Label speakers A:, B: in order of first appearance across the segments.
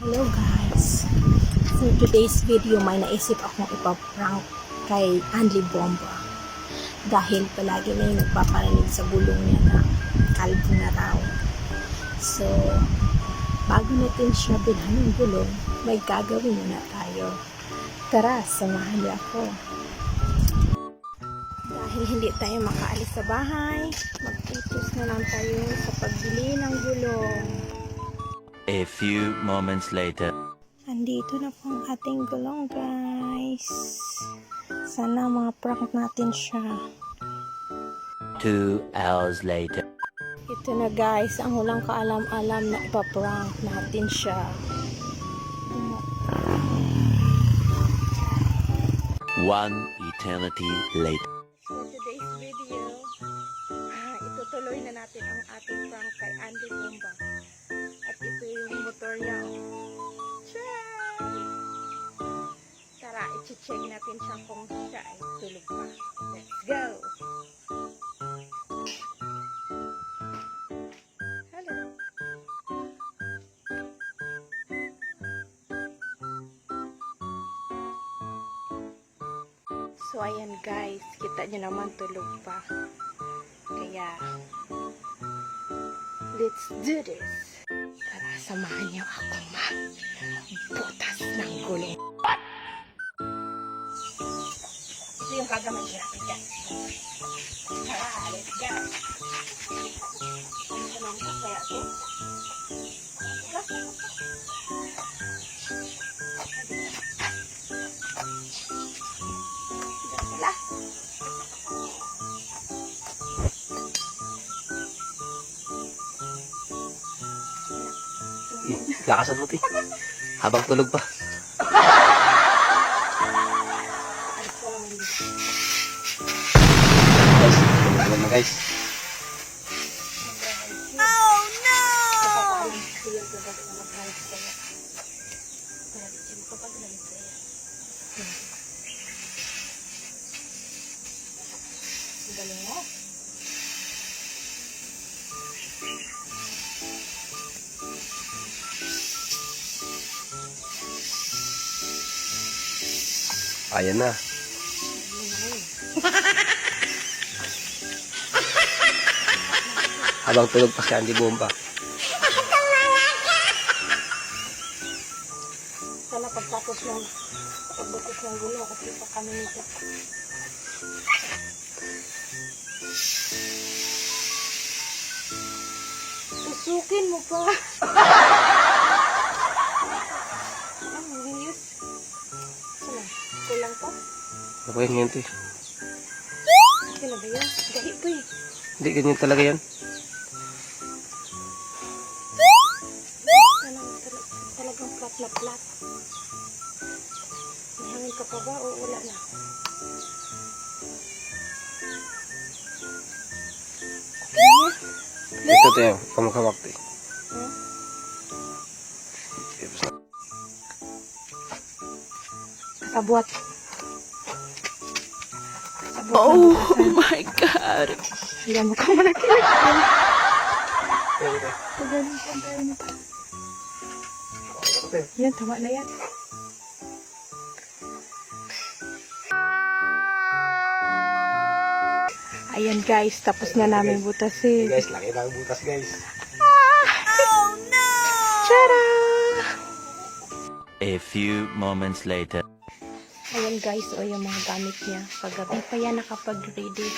A: Hello guys! For today's video, may naisip akong ipaprank kay Anli Bomba. Dahil palagi na yung nagpaparinig sa gulong niya na kalbo na raw. So, bago natin siya bilhan ng gulong, may gagawin muna tayo. Tara, samahan niyo ako. Dahil hindi tayo makaalis sa bahay, mag-focus na lang tayo sa pagbili ng gulong.
B: A few moments later.
A: Andito na po ang ating gulong, guys. Sana mga prank natin siya.
B: 2 hours later.
A: Ito na guys, ang walang kaalam-alam na ipaprank natin siya.
B: One eternity later.
A: For today's video, itutuloy na natin ang ating prank kay Anli Bomba. At ito yung motor niya. Tara, i-check natin siya kung siya ay tulog pa. Let's go! Hello! So, ayan guys, kita nyo naman tulog pa. Kaya, let's do this! Tara, samahan niyo ako magbutas ng gulong. Ito yung gagawin natin dyan. Tara, let's go! Ano naman kaya ito? Sila.
C: Lakasan mo, ti. Habang tulog pa. Guys, tulog na guys.
A: Oh no! Galing mo.
C: Ayan na. Habang tulog pa si Anli Bomba.
A: Sana pagbutas ng gulo kasi pa kami nito. Susukin mo pa. Ang bilis. Sana, kulang pa.
C: Ako yan yun, ti.
A: Kaya na ba yun? Gahi pa eh.
C: Hindi, ganyan talaga yan.
A: Talagang flat na flat. May hangin ka pa ba o wala na?
C: Ito, ti. Kamukhawak, ti.
A: Hmm? Kasabuat.
D: Oh my God.
A: Yan mo ka malakilig. Yan, tama na yan. Ayan guys, tapos na namin butasin.
C: Guys, laki na ang butas, guys.
A: Tara!
B: A few moments later.
A: Ayan guys, o yung mga gamit niya. Kagabi pa yan nakapag-ready.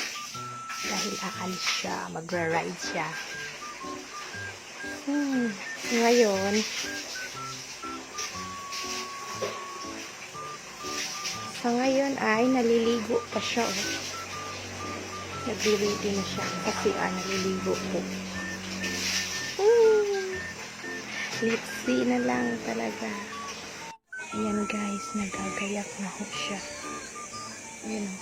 A: Dahil aalis siya, magra-ride siya. Ngayon, sa ngayon ay naliligo pa siya. Oh. Nag-ready na siya kasi naliligo po. Let's see na lang talaga. Ayan guys, nagagayak na ho siya. Ayan o.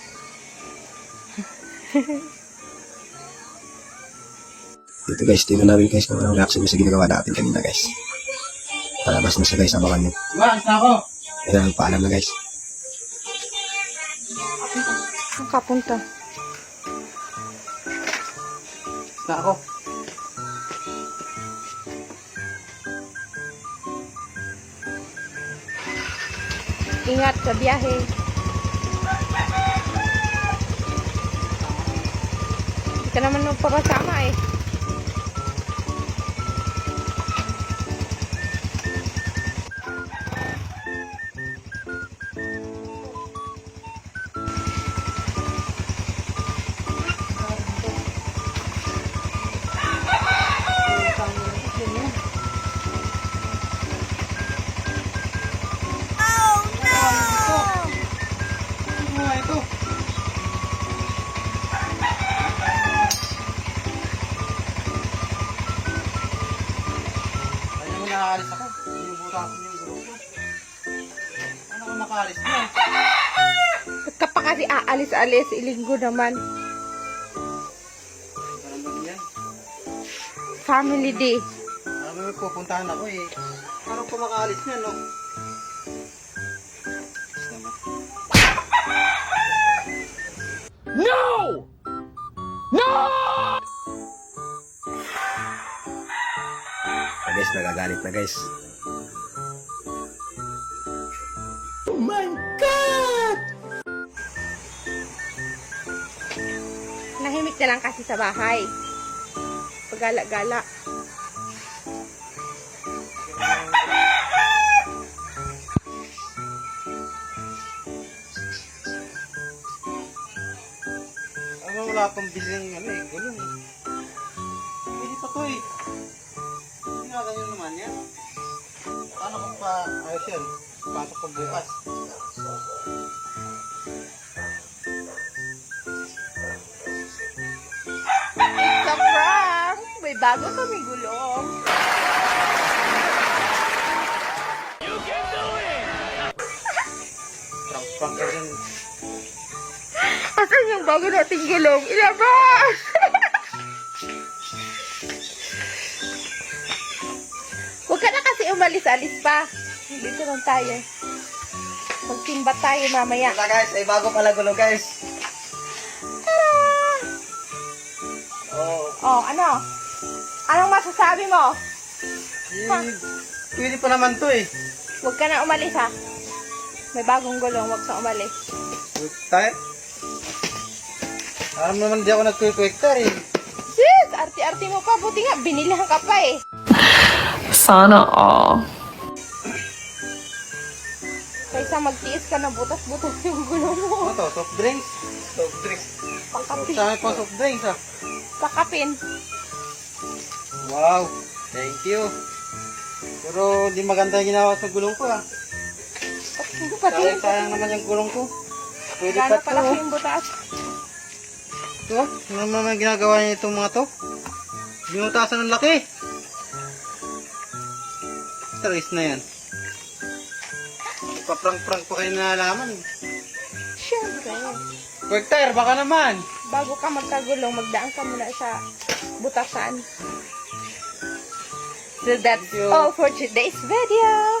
C: Dito guys, tingnan namin guys kung anong reaction mo sa ginagawa natin kanina guys. Palabas na siya guys, abangan nyo. Ayan, paalam na guys.
A: Ang kapunta.
C: Na ako.
A: Ingat sa biyahe. Hindi ka naman magpapasama eh.
E: Ayaw mo nakaalis ako. Inubutan ko yung grupo. Ano ka makaalis na?
A: Ba't ka pa kasi aalis-alis? Ilinggo naman.
E: Parang ba yan?
A: Family day.
E: Alam mo, pupuntahan ako eh. Ano ko makaalis na, no?
C: Guys, nagagalit na guys.
A: Nahimik na lang kasi sa bahay. Pagala-gala.
E: Ano, wala pang bilang ano eh, gulong eh. Pwede pa to eh. Hindi nga ganyan naman yan. Paano kung pa ayos yan? Pasok ko bukas.
A: It's a prank! May bago kami gulong.
E: Prank ka dyan.
A: Asan yung bago nating gulong? Ilabas! Huwag ka na kasi umalis-alis pa. Dito lang tayo. Magsimba tayo mamaya.
E: Wala guys, ay bago pala gulong guys. Oh,
A: Oh, ano? Anong masasabi mo?
E: pwede pa naman to eh.
A: Huwag ka na umalis ha. May bagong gulong, huwag ka umalis.
E: Tayo? Alam naman di ako nag-quick-quick-tar eh.
A: Sis, arti-arti mo pa. Buti nga, binilihan ka pa eh.
D: Sana all.
A: Kaysa magtiis ka na butas-butas yung gulong mo.
E: Ano to? Soft drinks? Soft drinks.
A: Pakapin.
E: Sa amin po soft drinks ah.
A: Pakapin.
E: Wow, thank you. Pero di maganda yung ginawa sa gulong ko ah.
A: Pati
E: Sayang naman yung gulong ko. Pwede
A: gana
E: pa
A: pala
E: to.
A: yung butas.
E: Ito, ano naman ginagawa niya itong mga to? Binutasan ng laki. Stress na yan. Paprank-prank pa kayo nalalaman.
A: Siyempre.
E: Quick tire, baka naman.
A: Bago ka magkagulong, magdaan ka muna sa butasan. So that's
E: Thank you.
A: all for today's video.